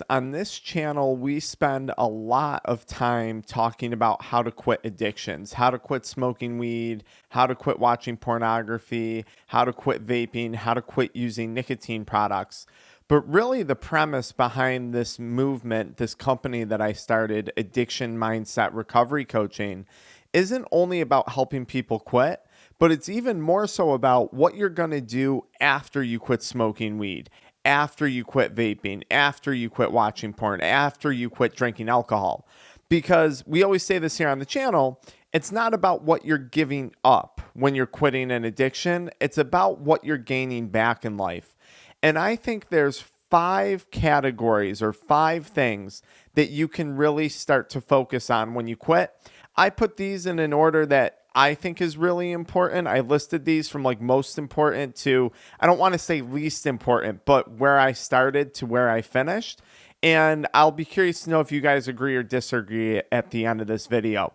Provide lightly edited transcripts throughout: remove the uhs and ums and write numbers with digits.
On this channel, we spend a lot of time talking about how to quit addictions, how to quit smoking weed, how to quit watching pornography, how to quit vaping, how to quit using nicotine products. But really, the premise behind this movement, this company that I started, Addiction Mindset Recovery Coaching, isn't only about helping people quit, but it's even more so about what you're going to do after you quit smoking weed, after you quit vaping, after you quit watching porn, after you quit drinking alcohol. Because we always say this here on the channel, it's not about what you're giving up when you're quitting an addiction. It's about what you're gaining back in life. And I think there's 5 categories or 5 things that you can really start to focus on when you quit. I put these in an order that I think is really important. I listed these from like most important to, I don't want to say least important, but where I started to where I finished. And I'll be curious to know if you guys agree or disagree at the end of this video.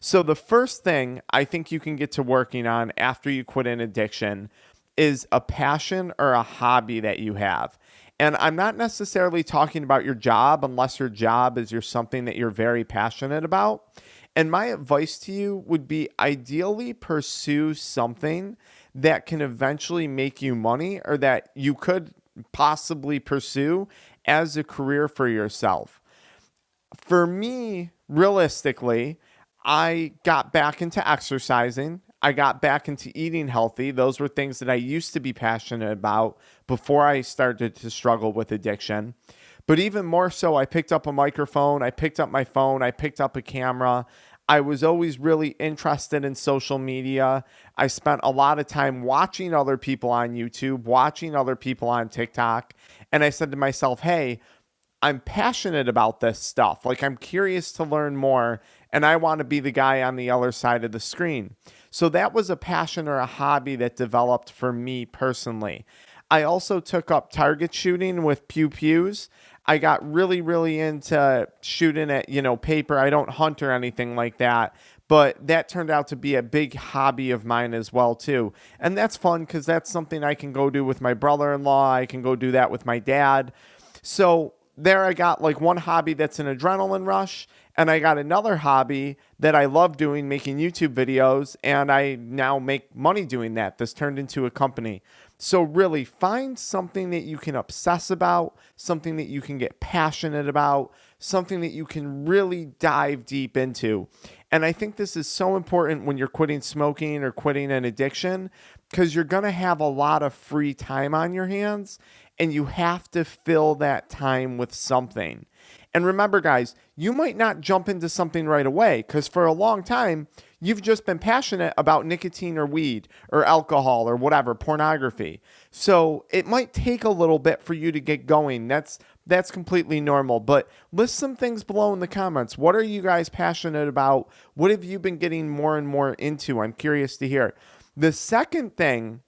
So the first thing I think you can get to working on after you quit an addiction is a passion or a hobby that you have. And I'm not necessarily talking about your job unless your job is something that you're very passionate about. And my advice to you would be ideally pursue something that can eventually make you money or that you could possibly pursue as a career for yourself. For me, realistically, I got back into exercising. I got back into eating healthy. Those were things that I used to be passionate about before I started to struggle with addiction. But even more so, I picked up a microphone, I picked up my phone, I picked up a camera. I was always really interested in social media. I spent a lot of time watching other people on YouTube, watching other people on TikTok. And I said to myself, hey, I'm passionate about this stuff. Like, I'm curious to learn more, and I want to be the guy on the other side of the screen. So that was a passion or a hobby that developed for me personally. I also took up target shooting with pew-pews. I got really, really into shooting at, paper. I don't hunt or anything like that, but that turned out to be a big hobby of mine as well, too. And that's fun because that's something I can go do with my brother-in-law. I can go do that with my dad. So there I got like one hobby that's an adrenaline rush, and I got another hobby that I love doing, making YouTube videos, and I now make money doing that. This turned into a company. So really find something that you can obsess about, something that you can get passionate about, something that you can really dive deep into. And I think this is so important when you're quitting smoking or quitting an addiction, because you're going to have a lot of free time on your hands, and you have to fill that time with something. And remember, guys, you might not jump into something right away because for a long time, you've just been passionate about nicotine or weed or alcohol or whatever, pornography. So it might take a little bit for you to get going. That's completely normal. But list some things below in the comments. What are you guys passionate about? What have you been getting more and more into? I'm curious to hear. The second thing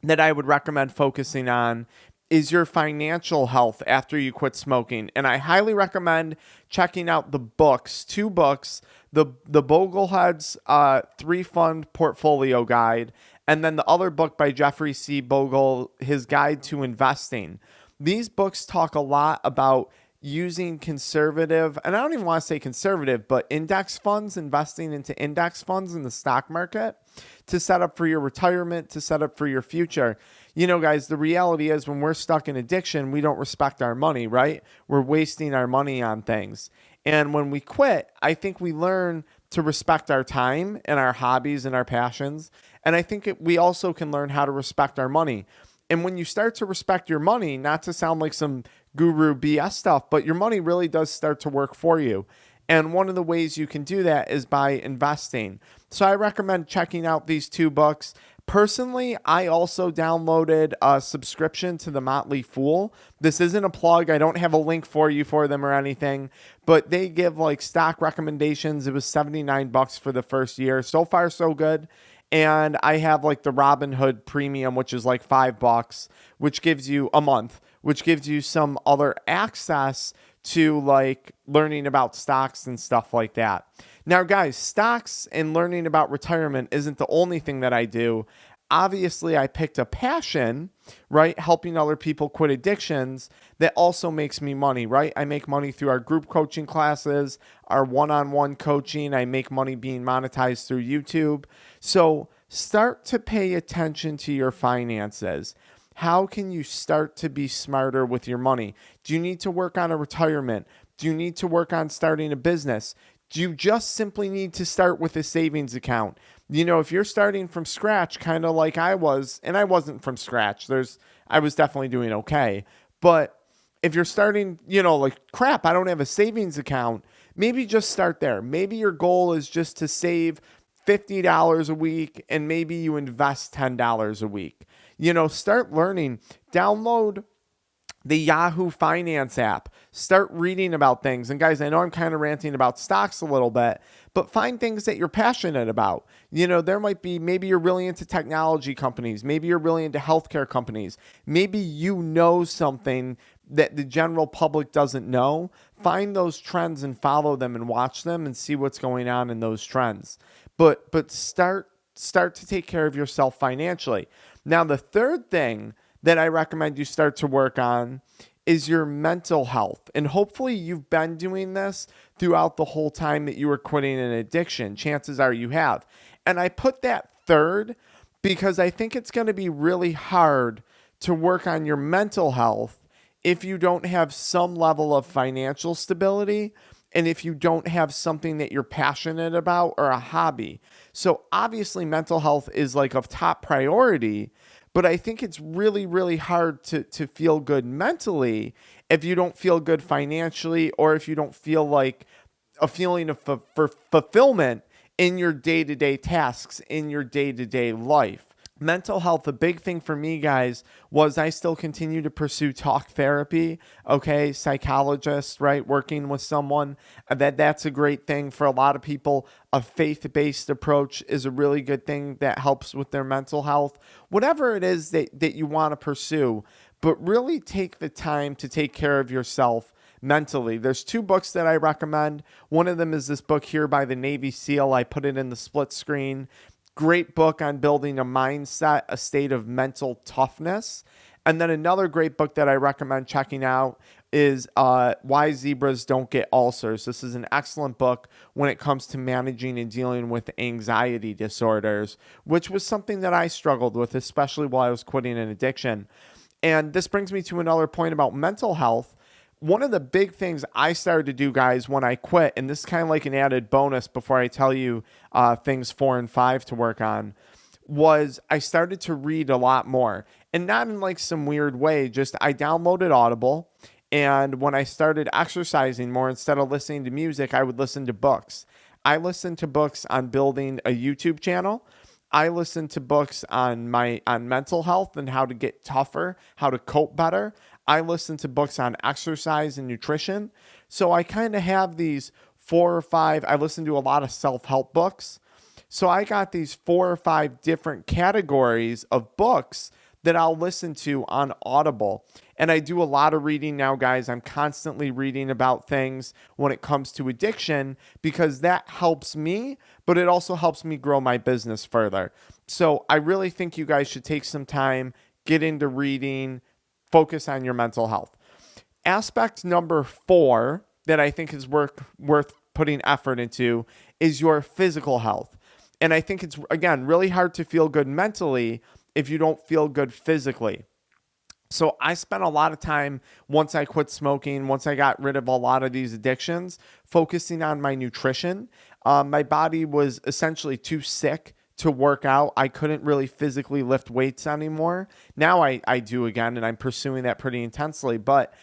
that I would recommend focusing on is your financial health after you quit smoking. And I highly recommend checking out the books, 2 books, the Boglehead's 3-Fund Portfolio Guide, and then the other book by Jeffrey C. Bogle, his Guide to Investing. These books talk a lot about using conservative, and I don't even want to say conservative, but index funds, investing into index funds in the stock market to set up for your retirement, to set up for your future. Guys, the reality is when we're stuck in addiction, we don't respect our money, right? We're wasting our money on things. And when we quit, I think we learn to respect our time and our hobbies and our passions. And I think we also can learn how to respect our money. And when you start to respect your money, not to sound like some guru BS stuff, but your money really does start to work for you. And one of the ways you can do that is by investing. So I recommend checking out these 2 books. Personally, I also downloaded a subscription to The Motley Fool. This isn't a plug. I don't have a link for you for them or anything, but they give like stock recommendations. It was $79 for the first year. So far, so good. And I have like the Robinhood Premium, which is like $5, which gives you a month, which gives you some other access to like learning about stocks and stuff like that. Now, guys, stocks and learning about retirement isn't the only thing that I do. Obviously, I picked a passion, right? Helping other people quit addictions that also makes me money, right? I make money through our group coaching classes, our one-on-one coaching. I make money being monetized through YouTube. So start to pay attention to your finances. How can you start to be smarter with your money? Do you need to work on a retirement? Do you need to work on starting a business? Do you just simply need to start with a savings account? If you're starting from scratch, kind of like I was, and I wasn't from scratch, I was definitely doing okay. But if you're starting, like crap, I don't have a savings account, maybe just start there. Maybe your goal is just to save $50 a week and maybe you invest $10 a week. Start learning, download the Yahoo Finance app. Start reading about things. And guys, I know I'm kind of ranting about stocks a little bit, but find things that you're passionate about. There might be, maybe you're really into technology companies. Maybe you're really into healthcare companies. Maybe you know something that the general public doesn't know. Find those trends and follow them and watch them and see what's going on in those trends. But start to take care of yourself financially. Now, the third thing that I recommend you start to work on is your mental health. And hopefully you've been doing this throughout the whole time that you were quitting an addiction. Chances are you have. And I put that third because I think it's going to be really hard to work on your mental health if you don't have some level of financial stability and if you don't have something that you're passionate about or a hobby. So obviously mental health is like of top priority, but I think it's really, really hard to feel good mentally if you don't feel good financially or if you don't feel like a feeling of fulfillment in your day-to-day tasks, in your day-to-day life. Mental health, a big thing for me, guys, was I still continue to pursue talk therapy, okay? Psychologist, right? Working with someone. That's a great thing for a lot of people. A faith-based approach is a really good thing that helps with their mental health. Whatever it is that you want to pursue, but really take the time to take care of yourself mentally. There's 2 books that I recommend. One of them is this book here by the Navy SEAL. I put it in the split screen. Great book on building a mindset, a state of mental toughness. And then another great book that I recommend checking out is Why Zebras Don't Get Ulcers. This is an excellent book when it comes to managing and dealing with anxiety disorders, which was something that I struggled with, especially while I was quitting an addiction. And this brings me to another point about mental health. One of the big things I started to do, guys, when I quit, and this is kind of like an added bonus before I tell you things 4 and 5 to work on, was I started to read a lot more. And not in like some weird way, just I downloaded Audible. And when I started exercising more, instead of listening to music, I would listen to books. I listened to books on building a YouTube channel. I listened to books on mental health and how to get tougher, how to cope better. I listen to books on exercise and nutrition. So I kind of have these 4 or 5, I listen to a lot of self-help books. So I got these 4 or 5 different categories of books that I'll listen to on Audible. And I do a lot of reading now, guys. I'm constantly reading about things when it comes to addiction because that helps me, but it also helps me grow my business further. So I really think you guys should take some time, get into reading, focus on your mental health. Aspect number 4 that I think is worth putting effort into is your physical health. And I think it's, again, really hard to feel good mentally if you don't feel good physically. So I spent a lot of time once I quit smoking, once I got rid of a lot of these addictions, focusing on my nutrition. My body was essentially too sick to work out. I couldn't really physically lift weights anymore. Now I do again, and I'm pursuing that pretty intensely. But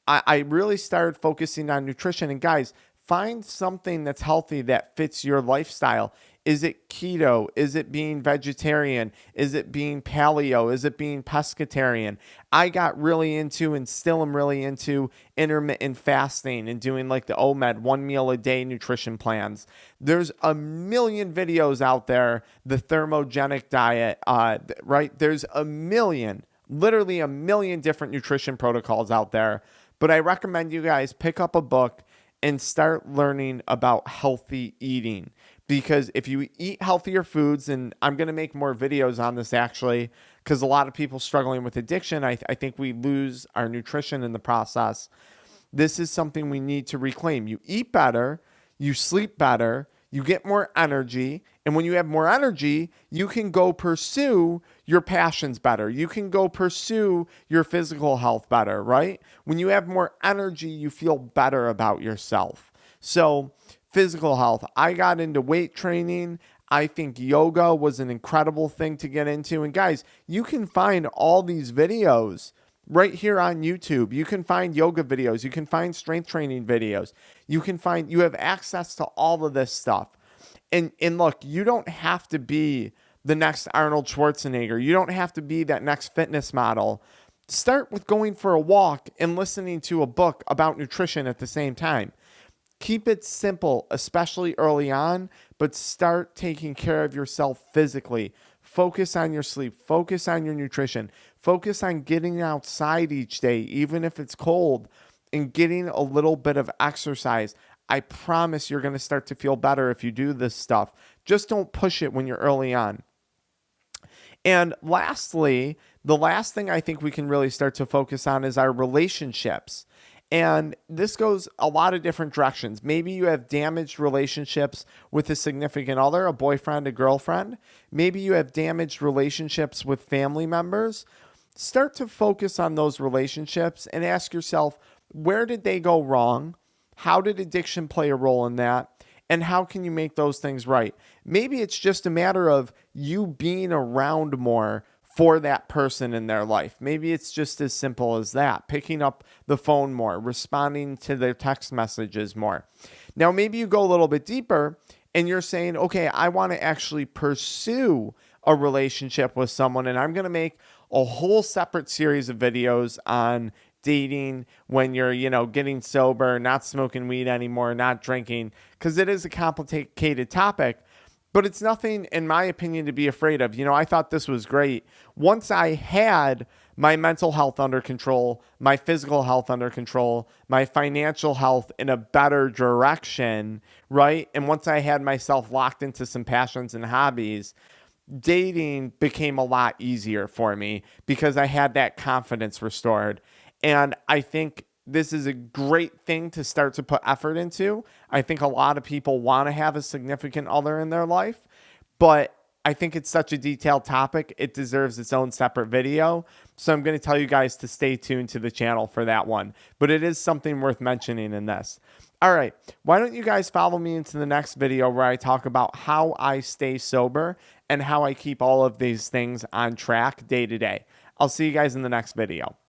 I really started focusing on nutrition. And guys, find something that's healthy that fits your lifestyle. Is it keto? Is it being vegetarian? Is it being paleo? Is it being pescatarian? I got really into and still am really into intermittent fasting and doing like the OMED, 1 meal a day nutrition plans. There's a million videos out there, the thermogenic diet, right? There's literally a million different nutrition protocols out there. But I recommend you guys pick up a book and start learning about healthy eating. because if you eat healthier foods, and I'm going to make more videos on this actually, because a lot of people struggling with addiction, I think we lose our nutrition in the process. This is something we need to reclaim. You eat better, you sleep better, you get more energy. And when you have more energy, you can go pursue your passions better. You can go pursue your physical health better, right? When you have more energy, you feel better about yourself. So physical health, I got into weight training. I think yoga was an incredible thing to get into. And guys, you can find all these videos right here on YouTube. You can find yoga videos. You can find strength training videos. You have access to all of this stuff. And look, you don't have to be the next Arnold Schwarzenegger. You don't have to be that next fitness model. Start with going for a walk and listening to a book about nutrition at the same time. Keep it simple, especially early on, but start taking care of yourself physically. Focus on your sleep. Focus on your nutrition. Focus on getting outside each day, even if it's cold, and getting a little bit of exercise. I promise you're going to start to feel better if you do this stuff. Just don't push it when you're early on. And lastly, the last thing I think we can really start to focus on is our relationships. And this goes a lot of different directions. Maybe you have damaged relationships with a significant other, a boyfriend, a girlfriend. Maybe you have damaged relationships with family members. Start to focus on those relationships and ask yourself, where did they go wrong? How did addiction play a role in that? And how can you make those things right? Maybe it's just a matter of you being around more for that person in their life. Maybe it's just as simple as that. Picking up the phone more, responding to their text messages more. Now, maybe you go a little bit deeper and you're saying, okay, I want to actually pursue a relationship with someone, and I'm going to make a whole separate series of videos on dating when you're, getting sober, not smoking weed anymore, not drinking, because it is a complicated topic. But it's nothing, in my opinion, to be afraid of. I thought this was great. Once I had my mental health under control, my physical health under control, my financial health in a better direction, right? And once I had myself locked into some passions and hobbies, dating became a lot easier for me because I had that confidence restored. And I think this is a great thing to start to put effort into. I think a lot of people want to have a significant other in their life, but I think it's such a detailed topic. It deserves its own separate video. So I'm going to tell you guys to stay tuned to the channel for that one. But it is something worth mentioning in this. All right. Why don't you guys follow me into the next video where I talk about how I stay sober and how I keep all of these things on track day to day. I'll see you guys in the next video.